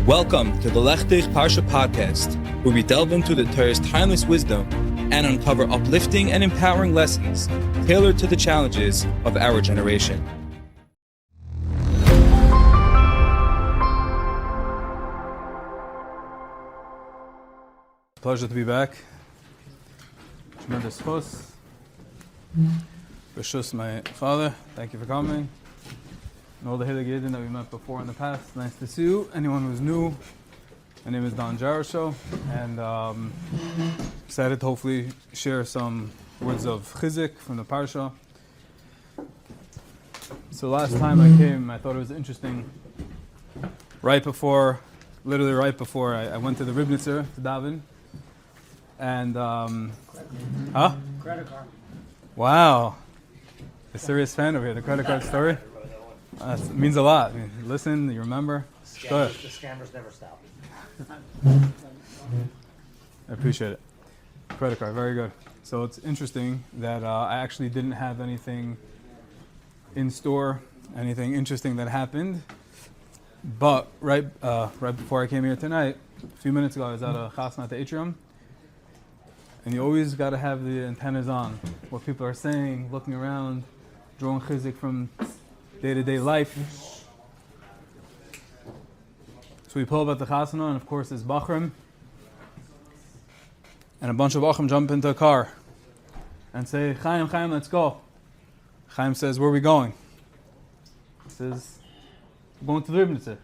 Welcome to the Lech Dich Parsha podcast, where we delve into the Torah's timeless wisdom and uncover uplifting and empowering lessons tailored to the challenges of our generation. Pleasure to be back. Tremendous chus. B'shus, my father, thank you for coming. And all the Hilig Yidden that we met before in the past, nice to see you. Anyone who's new, my name is Don Jarosho, and excited to hopefully share some words of chizik from the Parsha. So last time I came, I thought it was interesting. Literally right before I went to the Ribnitzer to daven. And, Credit card. Wow. A serious fan over here, the credit card story. It means a lot. You listen, you remember. The scammers never stop. I appreciate it. Credit card, very good. So it's interesting that I actually didn't have anything in store, anything interesting that happened. But right before I came here tonight, a few minutes ago, I was at a chasna at the atrium. And you always got to have the antennas on. What people are saying, looking around, drawing chizik from day-to-day life. So we pull up at the chasana, and of course there's Bachrim. And a bunch of Bachrim jump into a car and say, Chaim, let's go. Chaim says, where are we going? He says, we're going to the Ribnitzer.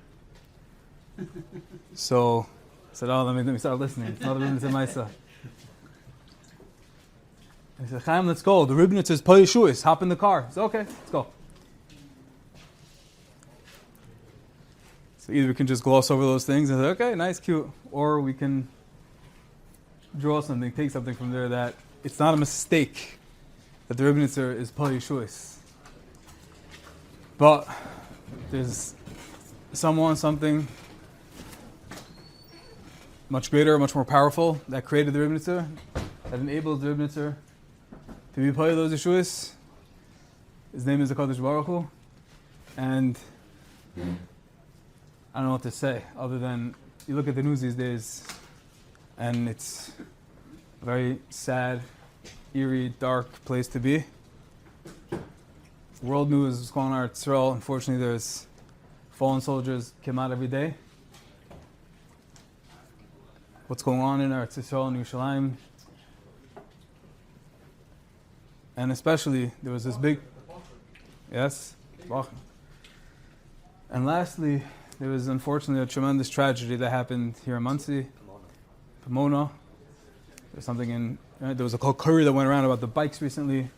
So I said, let me start listening. It's not the Ribnitzer Maisa. He said, Chaim, let's go. The Ribnitzer is Pali Shuis. Hop in the car. He said, okay, let's go. So either we can just gloss over those things and say, okay, nice, cute. Or we can draw something, take something from there that it's not a mistake that the Ribnitzer is Pali Shuis. But there's something much greater, much more powerful that created the Ribnitzer, that enabled the Ribnitzer to be part of those Yeshuas. His name is the Kadosh Baruch Hu, and I don't know what to say other than you look at the news these days, and it's a very sad, eerie, dark place to be. World news is going on at Israel. Unfortunately, there's fallen soldiers came out every day. What's going on in Eretz Yisrael and Yerushalayim? And especially, there was this big... Yes? And lastly, there was unfortunately a tremendous tragedy that happened here in Monsey, Pomona. There's something there was a curry that went around about the bikes recently,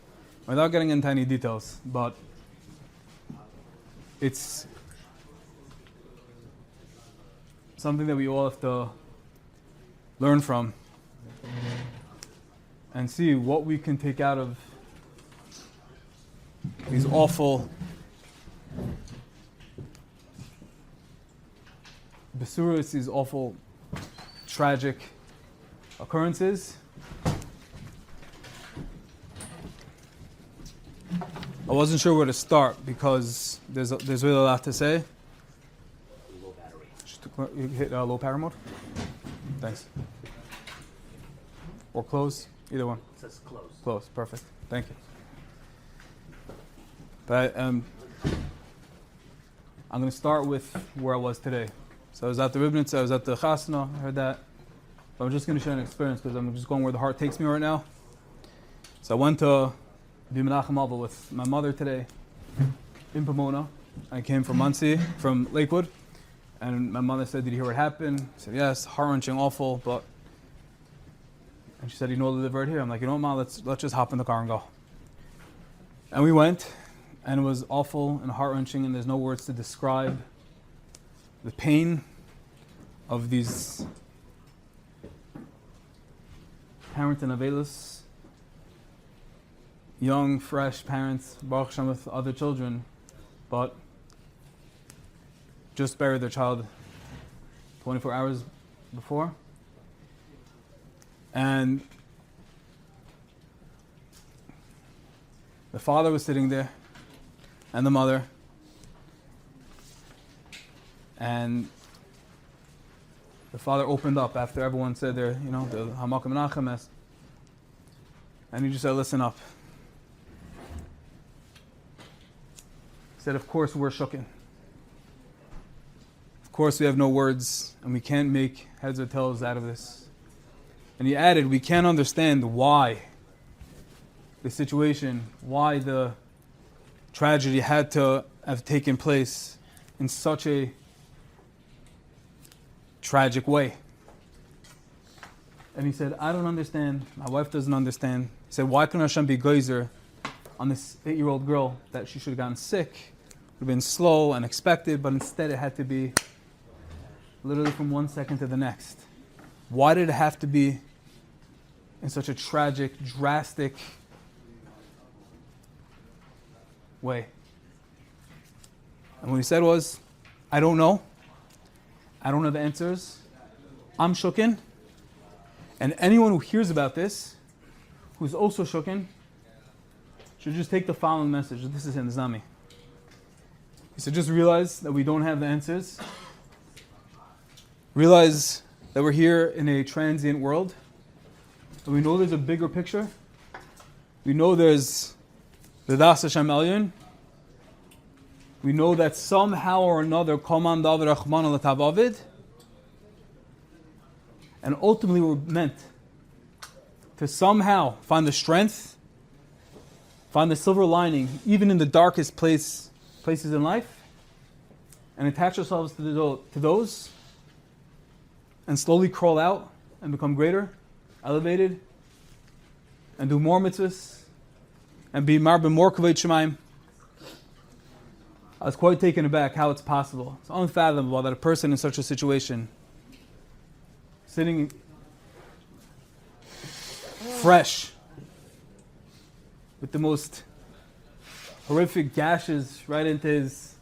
without getting into any details, but it's something that we all have to learn from and see what we can take out of these awful besuras, these awful tragic occurrences. I wasn't sure where to start because there's really a lot to say. Low battery. You hit low power mode? Thanks. Or close? Either one. It says close. Close, perfect. Thank you. But I'm going to start with where I was today. So I was at the Ribnitzer, I was at the Chasna, I heard that. But I'm just going to share an experience because I'm just going where the heart takes me right now. So I went to Beha'aloscha with my mother today in Pomona. I came from Monsey, from Lakewood. And my mother said, did you hear what happened? I said, yes, heart-wrenching, awful, but... And she said, you know they live right here. I'm like, you know what, Ma, let's just hop in the car and go. And we went. And it was awful and heart-wrenching, and there's no words to describe the pain of these parents and avelos, young, fresh parents, Baruch Hashem, with other children, but just buried their child 24 hours before. And the father was sitting there, and the mother, and the father opened up after everyone said their, the Hamakam Menachem. And he just said, listen up. He said, of course we're shooken. Of course we have no words and we can't make heads or tails out of this. And he added, we can't understand why the situation, why the tragedy had to have taken place in such a tragic way. And he said, I don't understand. My wife doesn't understand. He said, why couldn't Hashem be geyser on this 8-year-old girl that she should have gotten sick? It would have been slow and expected, but instead it had to be literally from one second to the next. Why did it have to be in such a tragic, drastic way? And what he said was, I don't know. I don't know the answers. I'm shooken. And anyone who hears about this, who's also shooken, should just take the following message. This is him, this is not me. He said, just realize that we don't have the answers. Realize that we're here in a transient world. And we know there's a bigger picture. We know there's the Das Hashem Elyon. We know that somehow or another, Koman David Rachman Latav, and ultimately we're meant to somehow find the strength, find the silver lining, even in the darkest places in life, and attach ourselves to those, and slowly crawl out and become greater, elevated, and do more mitzvahs, and be more kavod shemaim. I was quite taken aback how it's possible. It's unfathomable that a person in such a situation, sitting fresh, with the most horrific gashes right into his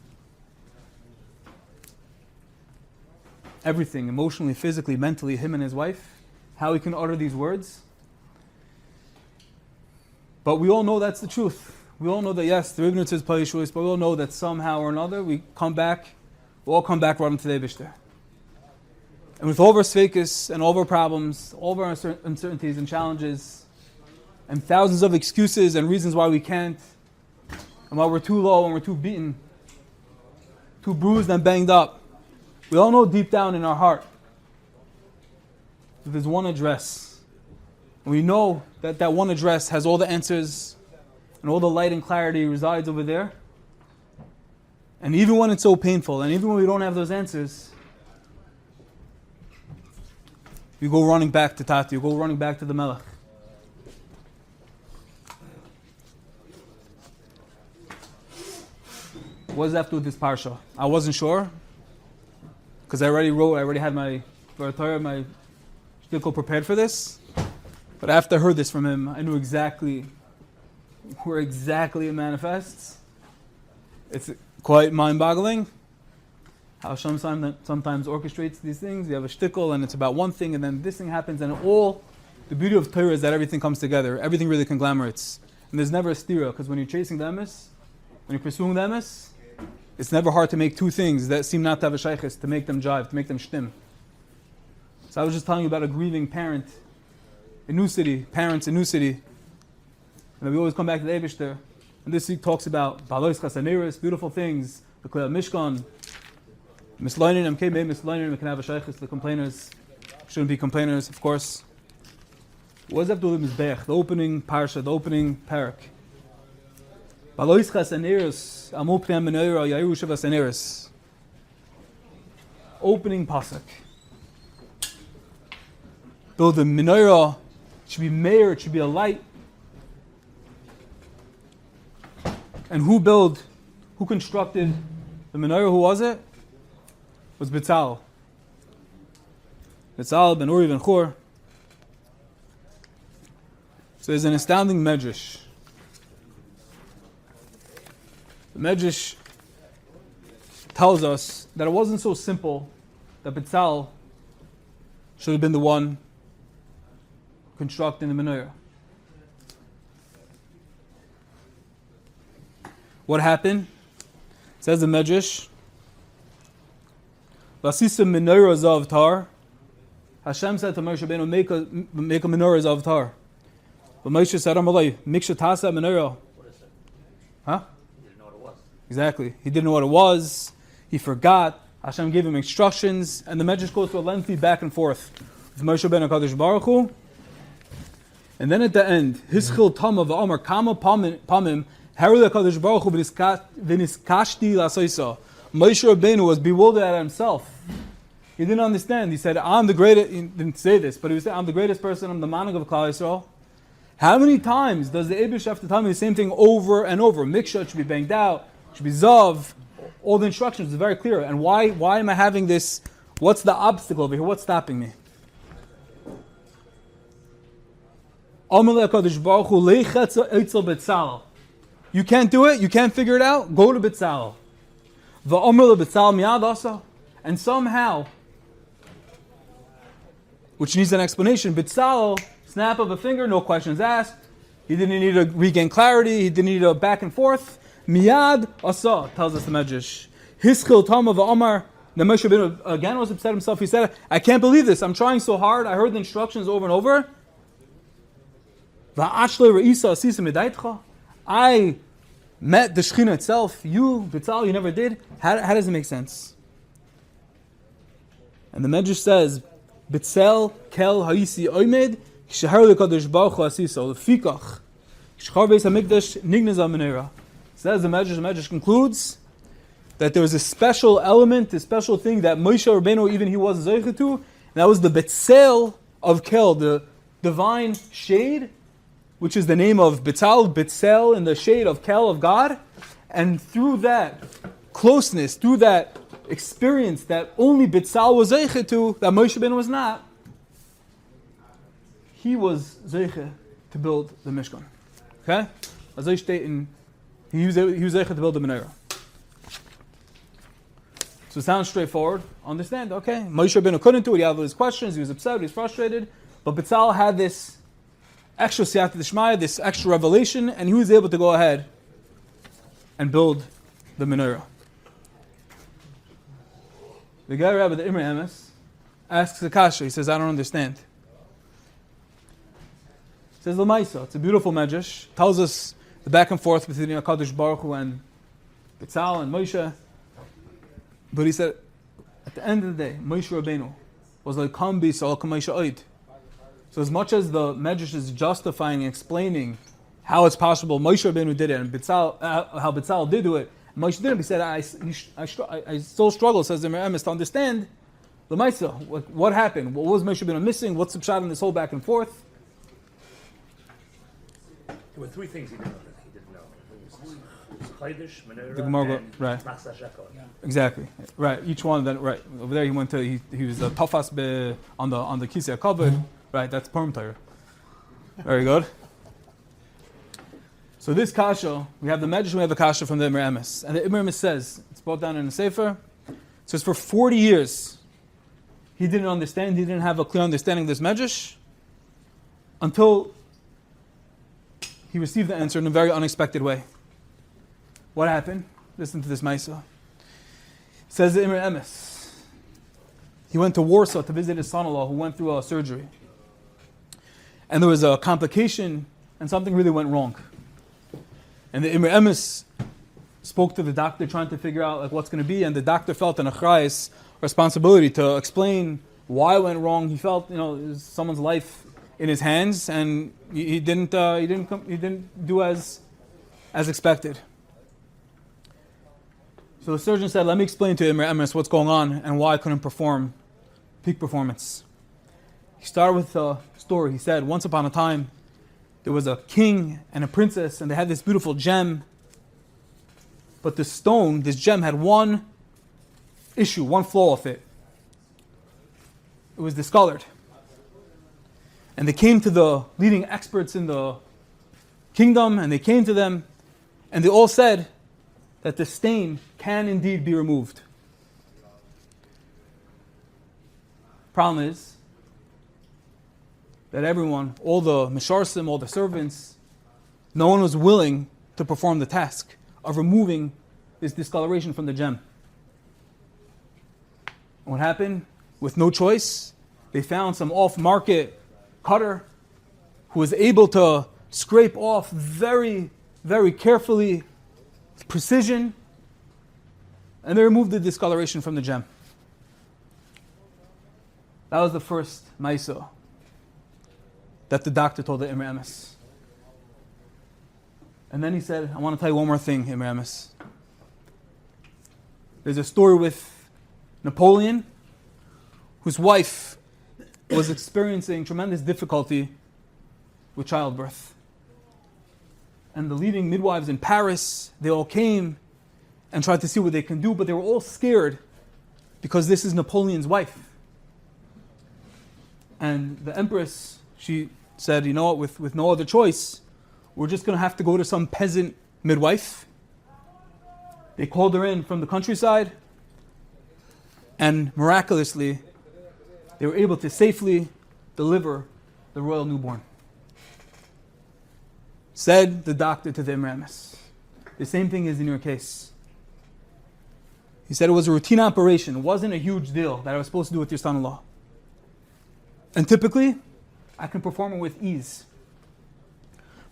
everything, emotionally, physically, mentally, him and his wife, how he can utter these words. But we all know that's the truth. We all know that, yes, the Rebbe says Palishuis, but we all know that somehow or another we all come back right into the Eibishter. And with all of our sveikus and all of our problems, all of our uncertainties and challenges, and thousands of excuses and reasons why we can't, and why we're too low and we're too beaten, too bruised and banged up, we all know deep down in our heart that there's one address. And we know that that one address has all the answers and all the light and clarity resides over there. And even when it's so painful, and even when we don't have those answers, we go running back to Tati, we go running back to the Melech. What does that have to do with this parsha? I wasn't sure, because I already had my shtickle prepared for this. But after I heard this from him, I knew exactly where exactly it manifests. It's quite mind-boggling how Hashem sometimes orchestrates these things. You have a shtickle and it's about one thing, and then this thing happens, and all the beauty of Torah is that everything comes together. Everything really conglomerates. And there's never a stira, because when you're chasing the emes, when you're pursuing the emes, it's never hard to make two things that seem not to have a shaykhis, to make them jive, to make them shtim. So I was just telling you about a grieving parent, parents in new city. And we always come back to the Eibishter. And this week talks about Beha'aloscha, beautiful things, the Klei Mishkan, Misleinin, MK, Misleinin, we can have a shaykhis, the complainers. Shouldn't be complainers, of course. What does that do with Mizbech, the opening parsha, the opening parak? Beha'aloscha Saneris, Amopnei Menorah, Yair Sheva Saneris. Opening pasuk. Though the menorah should be meir, it should be a light. And who constructed the menorah? Who was it? It was Betzalel. Betzalel ben Uri ben Chur. So there's an astounding medrash. The medrash tells us that it wasn't so simple that Betzalel should have been the one constructing the menorah. What happened? It says the Medrash, Vasisa menorah zav tar, Hashem said to Moshe Rabbeinu, make a menorah as avatar. But Moshe said, Amalai, Miksha Tasa menorah. What is it? Huh? He didn't know what it was. Exactly. He didn't know what it was. He forgot. Hashem gave him instructions. And the Medrash goes through a lengthy back and forth with Moshe Rabbeinu HaKadosh Baruch Hu. And then at the end, Hischil Tama v'Amar Kama Pamim Harul HaKadosh Baruch Hu v'niskashti l'asaysa. Moshe Rabbeinu was bewildered at himself. He didn't understand. He said, I'm the greatest, he didn't say this, but he said, I'm the greatest person, I'm the Manog of Klal Yisrael. How many times does the Eibush have to tell me the same thing over and over? Miksha should be banged out, should be Zav. All the instructions are very clear. And why am I having this? What's the obstacle over here? What's stopping me? You can't do it? You can't figure it out? Go to B'Tzalel. And somehow, which needs an explanation, B'Tzalel, snap of a finger, no questions asked. He didn't need to regain clarity. He didn't need a back and forth. Miyad asa, tells us the Medrash. Hischil Tama v'Amar. The Moshe Rabbeinu again was upset himself. He said, I can't believe this. I'm trying so hard. I heard the instructions over and over. I met the Shekhinah itself. You, B'Tzalel, you never did. How does it make sense? And the Medrash says, B'Tzel kel ha'isi oimed k'shehar l'kadosh baruch hu asiso l'fikach k'shechar beis hamikdash nignez ha'menorah. Says the Medrash concludes that there was a special element, a special thing that Moshe Rabbeinu, even he was zeicha to, and that was the B'Tzel of Kel, the divine shade, which is the name of B'Tzel in the shade of Kel, of God. And through that closeness, through that experience that only B'Tzal was zeicha to, that Moshe Rabbeinu was not, he was zeicha to build the Mishkan. Okay? As I state in, he was zeicha to build the Menorah. So it sounds straightforward. Understand? Okay. Moshe Rabbeinu couldn't do it. He had all his questions. He was upset. He was frustrated. But B'Tzal had this extra siyata d'shmaya, this extra revelation, and he was able to go ahead and build the Menorah. The guy Rabbi, the Imre Emes, asks the kasha. He says, I don't understand. He says, L'maisa, it's a beautiful medrash. Tells us the back and forth between HaKadosh Baruch Hu and B'Tzal and Moshe. But he said, at the end of the day, Moshe Rabbeinu was like, Kam b'Yisrael k'Moshe Oid. So as much as the medrash is justifying and explaining how it's possible Moshe Rabbeinu did it and how B'Tzal did do it, Moshe didn't. He said, I still struggle, says the Imre Emes, to understand the Maisa. What happened? What was Moshe Rabbeinu missing? What's the shot in this whole back and forth? There were three things he didn't know. It was Chodesh, Menorah, The Gemara, and right. Machzah Shekol. Exactly. Right. Each one. Then right over there, he went to. He was a tafas on the kisei hakavod. Right. That's Purim Torah. Very good. So this kasha, we have the medrash, we have the kasha from the Imre Emes, and the Imre Emes says it's brought down in the sefer. It says for 40 years he didn't understand. He didn't have a clear understanding of this medrash until he received the answer in a very unexpected way. What happened? Listen to this Maisa. Says the Imre Emes. He went to Warsaw to visit his son-in-law who went through a surgery. And there was a complication and something really went wrong. And the Imre Emes spoke to the doctor trying to figure out what's going to be, and the doctor felt an achrayas responsibility to explain why it went wrong. He felt, it was someone's life in his hands, and he didn't do as expected. So the surgeon said, let me explain to Imre Emes what's going on and why I couldn't perform peak performance. He started with a story. He said, once upon a time, there was a king and a princess, and they had this beautiful gem. But the stone, this gem, had one issue, one flaw with it. It was discolored. And they came to the leading experts in the kingdom, and they came to them, and they all said that the stain can indeed be removed. Problem is that everyone, all the misharsim, all the servants, no one was willing to perform the task of removing this discoloration from the gem. And what happened? With no choice, They found some off-market cutter who was able to scrape off very, very carefully, with precision, and they removed the discoloration from the gem. That was the first Maisa that the doctor told the Imre Emes. And then he said, I want to tell you one more thing, Imre Emes. There's a story with Napoleon, whose wife was experiencing tremendous difficulty with childbirth. And the leading midwives in Paris, they all came and tried to see what they can do, but they were all scared because this is Napoleon's wife. And the Empress, she said, you know what, with no other choice, we're just going to have to go to some peasant midwife. They called her in from the countryside, and miraculously, they were able to safely deliver the royal newborn. Said the doctor to the Imre Emes, the same thing is in your case. He said it was a routine operation. It wasn't a huge deal that I was supposed to do with your son-in-law. And typically, I can perform it with ease.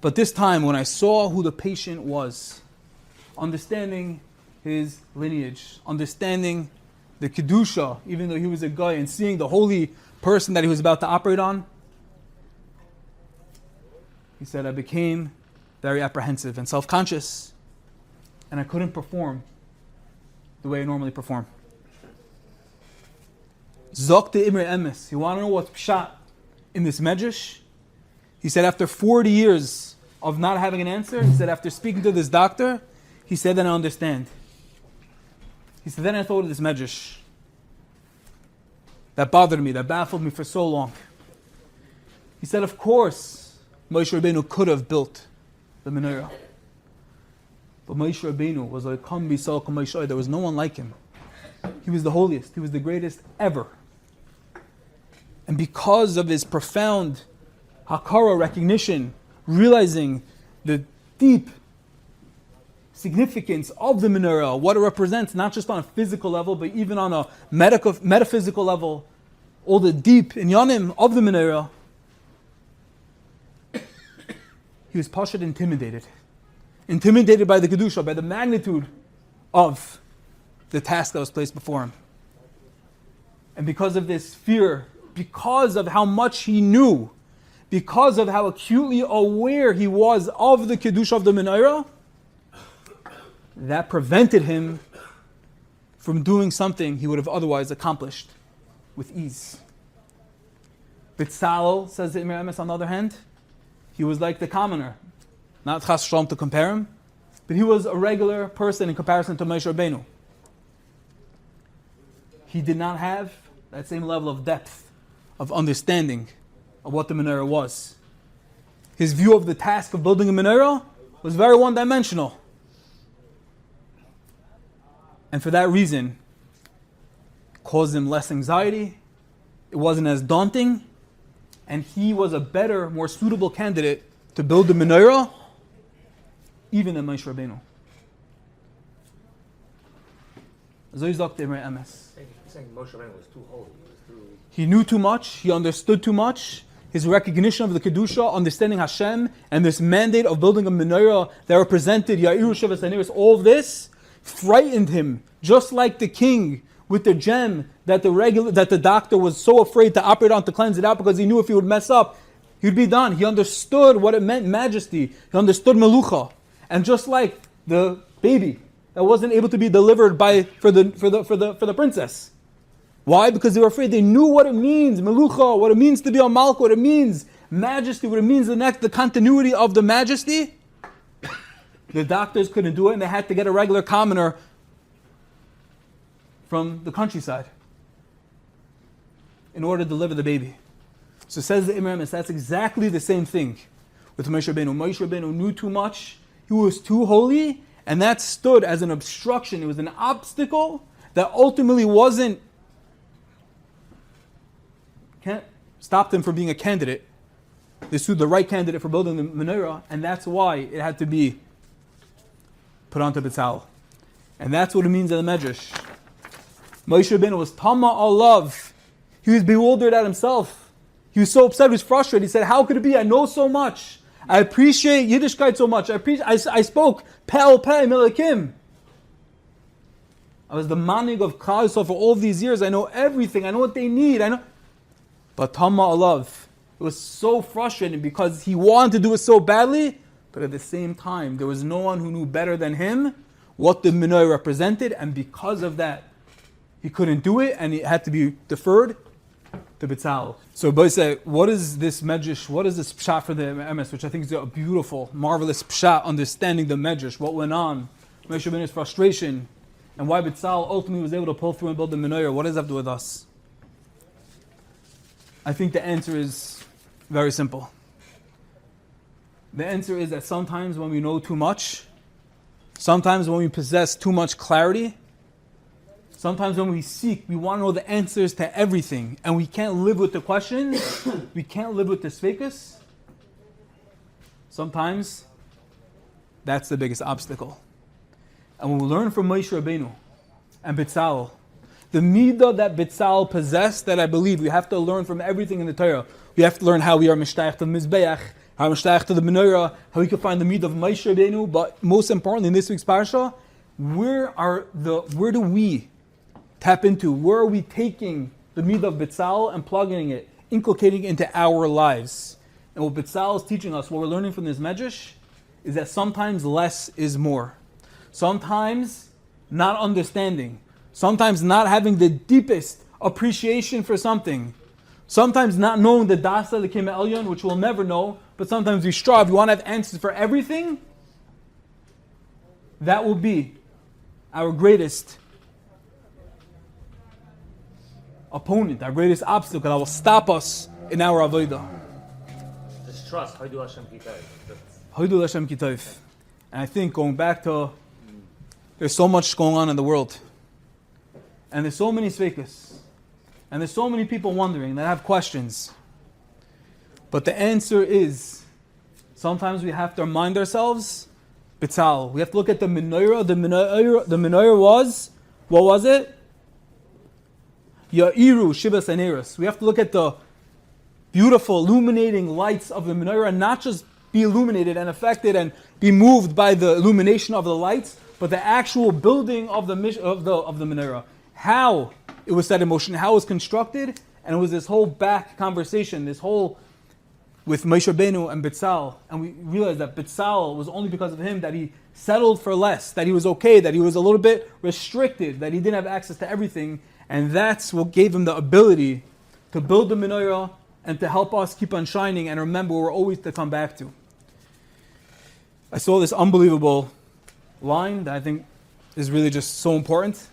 But this time, when I saw who the patient was, understanding his lineage, understanding the Kedusha, even though he was a guy, and seeing the holy person that he was about to operate on, he said, I became very apprehensive and self-conscious, and I couldn't perform the way I normally perform. Zok the Imre Emes, you want to know what's pshat in this medrash? He said after 40 years of not having an answer, he said after speaking to this doctor, he said, then I understand. He said, then I thought of this medrash that bothered me, that baffled me for so long. He said, of course, Moshe Rabbeinu could have built the Menorah. But Moshe Rabbeinu was like, Kam Bisal Kam Moshe. There was no one like him. He was the holiest. He was the greatest ever. And because of his profound hakara, recognition, realizing the deep significance of the Menorah, what it represents, not just on a physical level, but even on a metaphysical level, all the deep inyanim of the Menorah, he was pashut intimidated by the Kedusha, by the magnitude of the task that was placed before him. And because of this fear, because of how much he knew, because of how acutely aware he was of the Kedusha of the Menorah, that prevented him from doing something he would have otherwise accomplished with ease. Bitzalel, says the Imre Emes, on the other hand, he was like the commoner. Not chas shalom to compare him, but he was a regular person in comparison to Moshe Rabbeinu. He did not have that same level of depth, of understanding of what the Menorah was. His view of the task of building a Menorah was very one-dimensional. And for that reason, it caused him less anxiety, it wasn't as daunting, and he was a better, more suitable candidate to build the Menorah even than Moshe Rabbeinu. So he's Dr. Imre Emes. He's saying Moshe Rabbeinu was too holy. He knew too much, he understood too much. His recognition of the Kedusha, understanding Hashem, and this mandate of building a Menorah that represented Ya'iru Shavas Aniris, all of this frightened him, just like the king with the gem that the doctor was so afraid to operate on to cleanse it out because he knew if he would mess up, he'd be done. He understood what it meant, majesty. He understood melucha. And just like the baby that wasn't able to be delivered for the princess. Why? Because they were afraid. They knew what it means, melucha, what it means to be a malka, what it means, majesty, what it means the continuity of the majesty. The doctors couldn't do it, and they had to get a regular commoner from the countryside in order to deliver the baby. So says the Imre Emes, that's exactly the same thing with Moshe Rabbeinu. Moshe Rabbeinu knew too much, he was too holy, and that stood as an obstruction. It was an obstacle that ultimately stopped him from being a candidate. They stood the right candidate for building the Menorah, and that's why it had to be put onto Bitzalel. And that's what it means in the Medrash. Moshe Rabbeinu was Tama alav. He was bewildered at himself. He was so upset, he was frustrated. He said, how could it be? I know so much. I appreciate Yiddishkeit so much. I spoke Pel Pei Melakim. I was the manig of Klal Yisrael for all of these years. I know everything. I know what they need. I know. But Tama Alav, it was so frustrating because he wanted to do it so badly, but at the same time, there was no one who knew better than him what the Menorah represented, and because of that, he couldn't do it, and it had to be deferred to Betzalel. So Boy said, what is this Medrash, what is this Pshat for the MS, which I think is a beautiful, marvelous Pshat, understanding the Medrash, what went on, Moshe Rabbeinu's frustration, and why Betzalel ultimately was able to pull through and build the Menorah. What does that have to do with us? I think the answer is very simple. The answer is that sometimes when we know too much, sometimes when we possess too much clarity, sometimes when we seek, we want to know the answers to everything, and we can't live with the questions, we can't live with the sveikus. Sometimes that's the biggest obstacle. And when we learn from Moshe Rabbeinu and Betzalel, the midah that Betzalel possessed, that I believe we have to learn from everything in the Torah. We have to learn how we are mishtayach to the Mizbeach, how we are mishtayach to the Menorah, how we can find the midah of Moshe Rabbeinu. But most importantly, in this week's parsha, where do we tap into? Where are we taking the midah of Betzalel and plugging it, inculcating it into our lives? And what Betzalel is teaching us, what we're learning from this medrash, is that sometimes less is more. Sometimes not understanding. Sometimes not having the deepest appreciation for something. Sometimes not knowing the Dasa L'Kim Elyon, which we'll never know, but sometimes we strive, we want to have answers for everything. That will be our greatest opponent, our greatest obstacle that will stop us in our avodah. Just trust. Haidu Hashem Kitayv. Haidu Hashem Kitayv. And I think going back to, there's so much going on in the world. And there's so many sveikus. And there's so many people wondering that have questions. But the answer is, sometimes we have to remind ourselves, Betzalel. We have to look at the Menorah. The Menorah was, what was it? Ya'iru Shivas Aneros. We have to look at the beautiful illuminating lights of the Menorah, and not just be illuminated and affected and be moved by the illumination of the lights, but the actual building of the Menorah. How it was set in motion, how it was constructed, and it was this whole back conversation, this whole with Moshe Rabbeinu and Betzalel, and we realized that Betzalel was only because of him that he settled for less, that he was okay, that he was a little bit restricted, that he didn't have access to everything, and that's what gave him the ability to build the Menorah and to help us keep on shining and remember we're always to come back to. I saw this unbelievable line that I think is really just so important,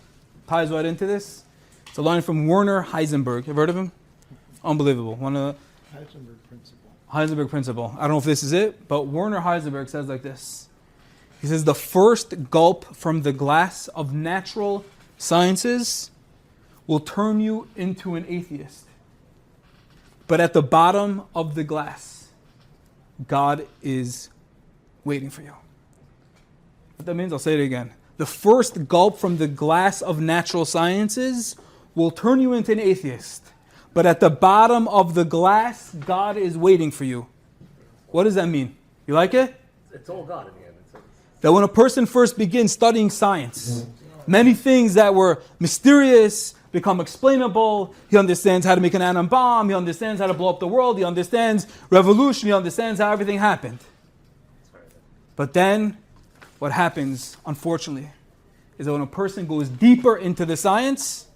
ties right into this. It's a line from Werner Heisenberg. Have you heard of him? Unbelievable. One of the Heisenberg principle. I don't know if this is it, but Werner Heisenberg says like this. He says, the first gulp from the glass of natural sciences will turn you into an atheist. But at the bottom of the glass, God is waiting for you. What that means, I'll say it again. The first gulp from the glass of natural sciences will turn you into an atheist. But at the bottom of the glass, God is waiting for you. What does that mean? You like it? It's all God in the end. That when a person first begins studying science, many things that were mysterious become explainable. He understands how to make an atom bomb. He understands how to blow up the world. He understands revolution. He understands how everything happened. But then, what happens, unfortunately, is that when a person goes deeper into the science,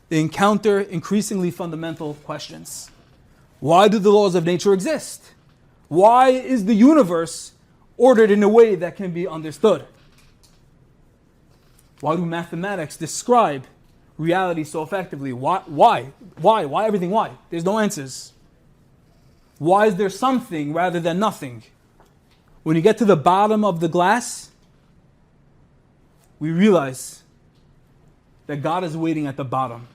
they encounter increasingly fundamental questions. Why do the laws of nature exist? Why is the universe ordered in a way that can be understood? Why do mathematics describe reality so effectively? Why everything? Why? There's no answers. Why is there something rather than nothing? When you get to the bottom of the glass, we realize that God is waiting at the bottom.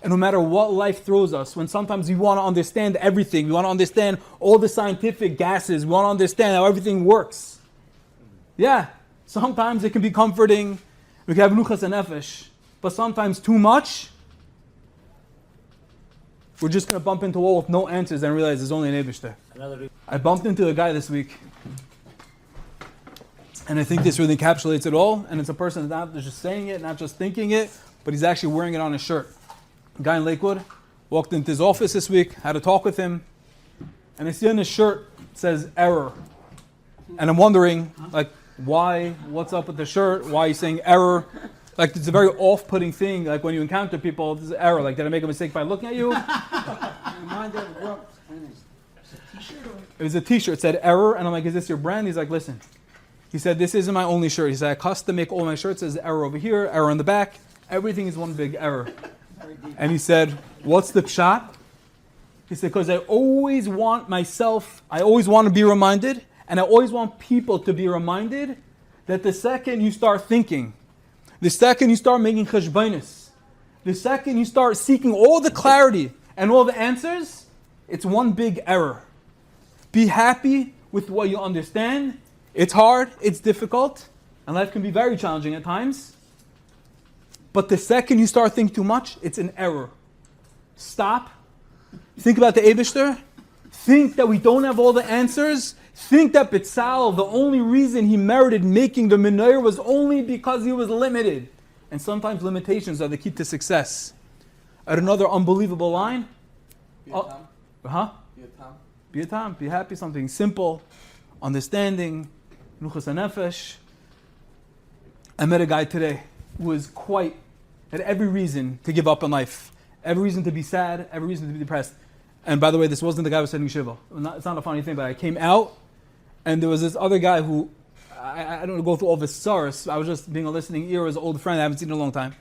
And no matter what life throws us, when sometimes we want to understand everything, we want to understand all the scientific gases, we want to understand how everything works. Yeah, sometimes it can be comforting, we can have nuchas and nefesh, but sometimes too much we're just going to bump into a wall with no answers and realize there's only an Eibishter. I bumped into a guy this week, and I think this really encapsulates it all, and it's a person that's not just saying it, not just thinking it, but he's actually wearing it on his shirt. A guy in Lakewood walked into his office this week, had a talk with him, and I see on his shirt it says error. And I'm wondering, like, why, what's up with the shirt? Why are you saying error? Like, it's a very off-putting thing, like when you encounter people, this is error. Like, did I make a mistake by looking at you? It was a t-shirt, it said error, and I'm like, is this your brand? He's like, listen. He said, this isn't my only shirt. He said, I custom make all my shirts. It says error over here, error on the back. Everything is one big error. And he said, what's the pshat? He said, because I always want to be reminded, and I always want people to be reminded that the second you start thinking, the second you start making cheshbonos, the second you start seeking all the clarity and all the answers, it's one big error. Be happy with what you understand. It's hard, it's difficult, and life can be very challenging at times. But the second you start thinking too much, it's an error. Stop. Think about the Eibishter. Think that we don't have all the answers. Think that Bitzal, the only reason he merited making the Menorah was only because he was limited. And sometimes limitations are the key to success. At another unbelievable line. Be a tam. Be happy. Something simple. Understanding. Nuchas HaNefesh. I met a guy today who had every reason to give up on life. Every reason to be sad. Every reason to be depressed. And by the way, this wasn't the guy who was sending Shiva. It's not a funny thing, but I came out and there was this other guy who, I don't want to go through all this sorrows. I was just being a listening ear as an old friend I haven't seen in a long time.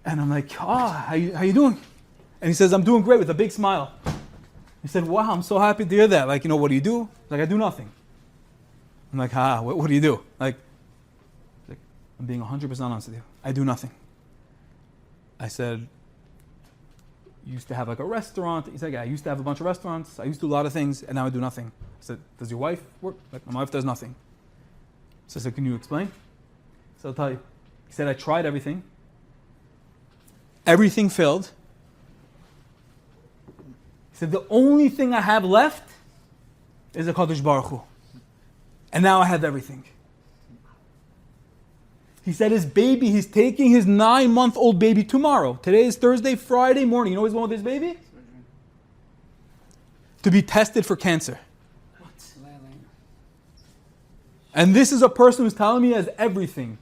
And I'm like, how you doing? And he says, I'm doing great, with a big smile. He said, wow, I'm so happy to hear that. Like, what do you do? Like, I do nothing. I'm like, what do you do? Like, I'm being 100% honest with you. I do nothing. I said, you used to have like a restaurant. He said, yeah, I used to have a bunch of restaurants. I used to do a lot of things, and now I do nothing. I said, does your wife work? Like, my wife does nothing. So I said, can you explain? So I'll tell you. He said, I tried everything. Everything failed. He said, the only thing I have left is a Kadosh Baruch Hu. And now I have everything. He said his baby, he's taking his 9-month-old baby tomorrow. Today is Thursday, Friday morning. You know what he's going with his baby? To be tested for cancer. What? And this is a person who's telling me he has everything.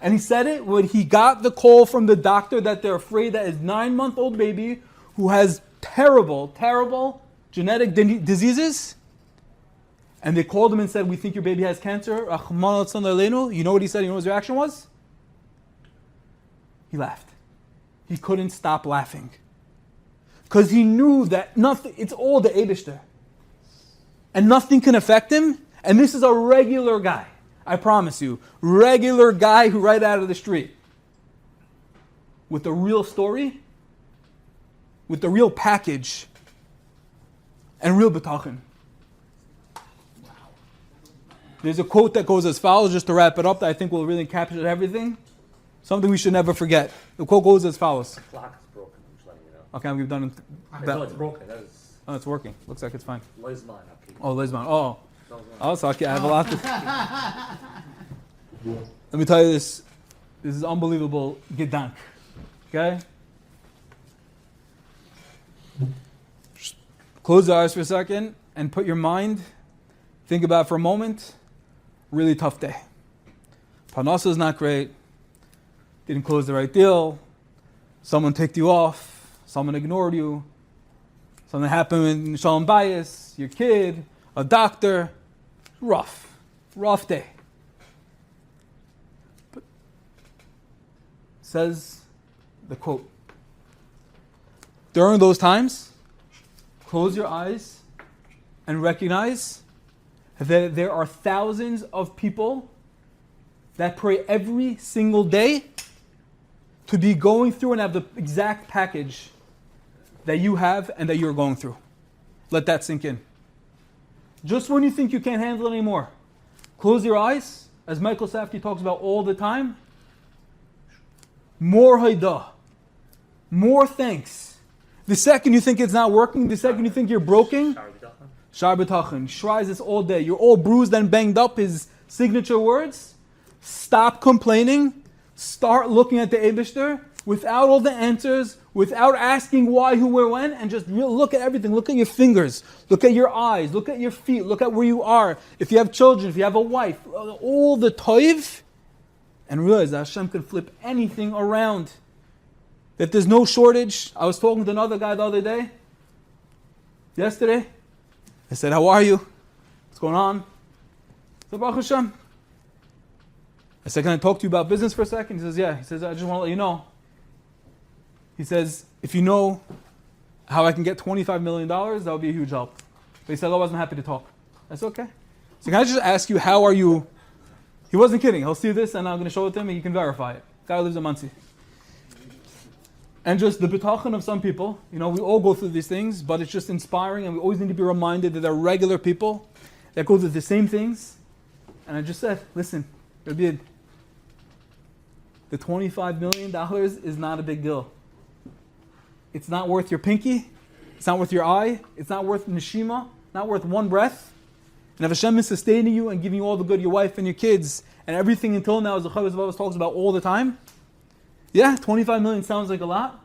And he said it when he got the call from the doctor that they're afraid that his 9-month-old baby, who has terrible, terrible genetic diseases, and they called him and said, we think your baby has cancer. You know what he said? You know what his reaction was? He laughed. He couldn't stop laughing. Because he knew that nothing, it's all the Eibishter. And nothing can affect him. And this is a regular guy. I promise you. Regular guy who right out of the street. With a real story. With the real package. And real bitachon. There's a quote that goes as follows, just to wrap it up, that I think will really capture everything. Something we should never forget. The quote goes as follows. The clock is broken, I'm just letting you know. Okay, we've done it. No, it's broken. That is... Oh, it's working. Looks like it's fine. Lizman. Lizman. Oh, so okay, I have a lot to... Let me tell you this. This is unbelievable gedank. Okay? Just close your eyes for a second and put your mind, think about it for a moment. Really tough day. Parnasa is not great. Didn't close the right deal. Someone ticked you off. Someone ignored you. Something happened in Shalom Bayis, your kid, a doctor. Rough day. But says the quote. During those times, close your eyes and recognize that there are thousands of people that pray every single day to be going through and have the exact package that you have and that you're going through. Let that sink in. Just when you think you can't handle it anymore, close your eyes, as Michael Safdie talks about all the time. More haidah, more thanks. The second you think it's not working, the second you think you're broken, Shar B'tachon. Shrais this all day. You're all bruised and banged up, his signature words. Stop complaining. Start looking at the Eibishter without all the answers, without asking why, who, where, when, and just look at everything. Look at your fingers. Look at your eyes. Look at your feet. Look at where you are. If you have children, if you have a wife, all the toiv, and realize that Hashem can flip anything around. That there's no shortage. I was talking to another guy the other day, yesterday. I said, how are you? What's going on? I said, Baruch Hashem. I said, can I talk to you about business for a second? He says, yeah. He says, I just want to let you know. He says, if you know how I can get $25 million, that would be a huge help. But he said, otherwise I'm happy to talk. I said, okay. So can I just ask you, how are you? He wasn't kidding. He'll see this and I'm going to show it to him and he can verify it. Guy lives in Monsey. And just the bitachon of some people, we all go through these things, but it's just inspiring and we always need to be reminded that there are regular people that go through the same things. And I just said, listen, Rabbi, the $25 million is not a big deal. It's not worth your pinky. It's not worth your eye. It's not worth neshima. Not worth one breath. And if Hashem is sustaining you and giving you all the good, your wife and your kids, and everything until now, as the Chavez Bavas talks about all the time, yeah, 25 million sounds like a lot,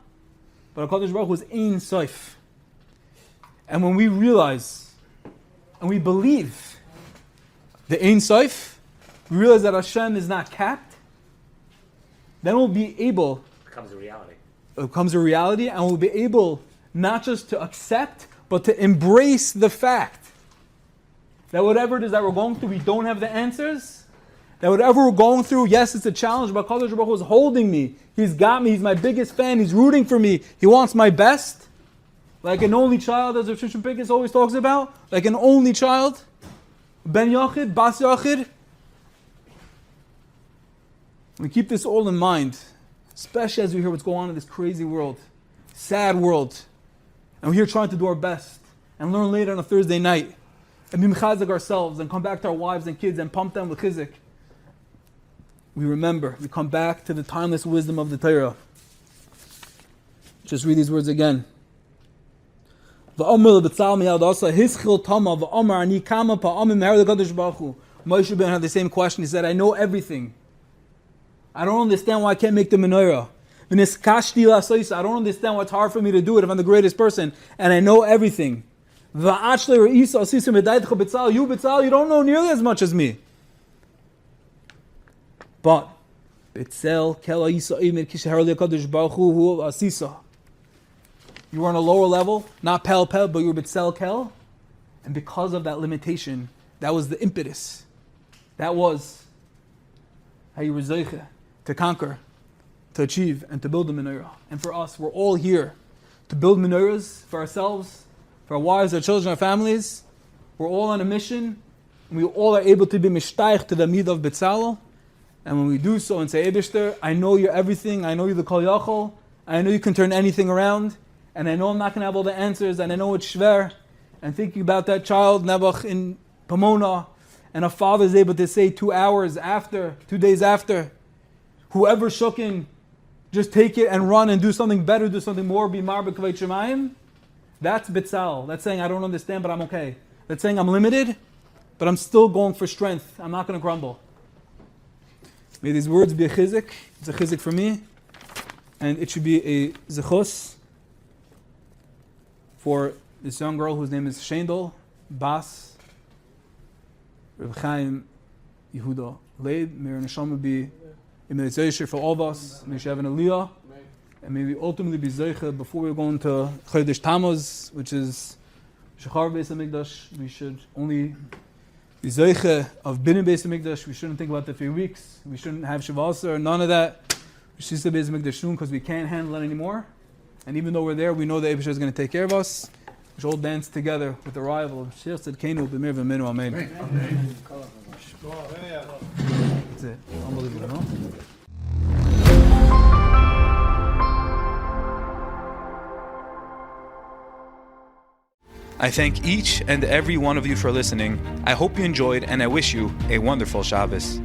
but HaKadosh Baruch Hu is Ein Sof. And when we realize, and we believe the Ein Sof, we realize that Hashem is not capped, then we'll be able, it becomes a reality, and we'll be able not just to accept, but to embrace the fact that whatever it is that we're going through, we don't have the answers. That whatever we're going through, yes, it's a challenge, but HaKadosh Baruch Hu is holding me. He's got me. He's my biggest fan. He's rooting for me. He wants my best. Like an only child, as Rav Shimshon Pincus always talks about. Like an only child. Ben Yachid, Bas Yachid. We keep this all in mind, especially as we hear what's going on in this crazy world. Sad world. And we're here trying to do our best. And learn later on a Thursday night. And be mechazik ourselves. And come back to our wives and kids and pump them with chizik. We remember, we come back to the timeless wisdom of the Torah. Just read these words again. Moshe Rabbeinu had the same question. He said, I know everything. I don't understand why I can't make the Menorah. I don't understand why it's hard for me to do it if I'm the greatest person. And I know everything. You, B'tzal, you don't know nearly as much as me. But you were on a lower level, not pel, but you were B'tzel kel. And because of that limitation, that was the impetus. That was how you were zeiche, to conquer, to achieve, and to build a menorah. And for us, we're all here to build menorahs for ourselves, for our wives, our children, our families. We're all on a mission, and we all are able to be mishtaich to the mid of B'tzalel. And when we do so and say, Eibishter, I know you're everything, I know you're the Kol Yachol, I know you can turn anything around, and I know I'm not going to have all the answers, and I know it's shver. And thinking about that child, Nebuch in Pomona, and a father is able to say 2 hours after, 2 days after, whoever shooken, just take it and run and do something better, do something more, be mar b'kavei shemayim. That's B'tzal. That's saying I don't understand, but I'm okay. That's saying I'm limited, but I'm still going for strength. I'm not going to grumble. May these words be a chizik. It's a chizik for me. And it should be a zechus for this young girl whose name is Shendel Bas Reb Chaim Yehuda Leib. May her neshama be in the Zeisher for all of us. May she have an aliyah. And may we ultimately be zeicha before we go into Chodesh Tammuz, which is Shachar Beis HaMikdash. We should only be zeicha of Binin Beis HaMikdash. We shouldn't think about the 3 weeks. We shouldn't have Shavasa or none of that. We should say Beis HaMikdash soon because we can't handle it anymore. And even though we're there, we know that Eibishter is going to take care of us. We should all dance together with the arrival of Shir Tzedkeinu B'mir V'minu Amen. That's it. Unbelievable, no? I thank each and every one of you for listening. I hope you enjoyed and I wish you a wonderful Shabbos.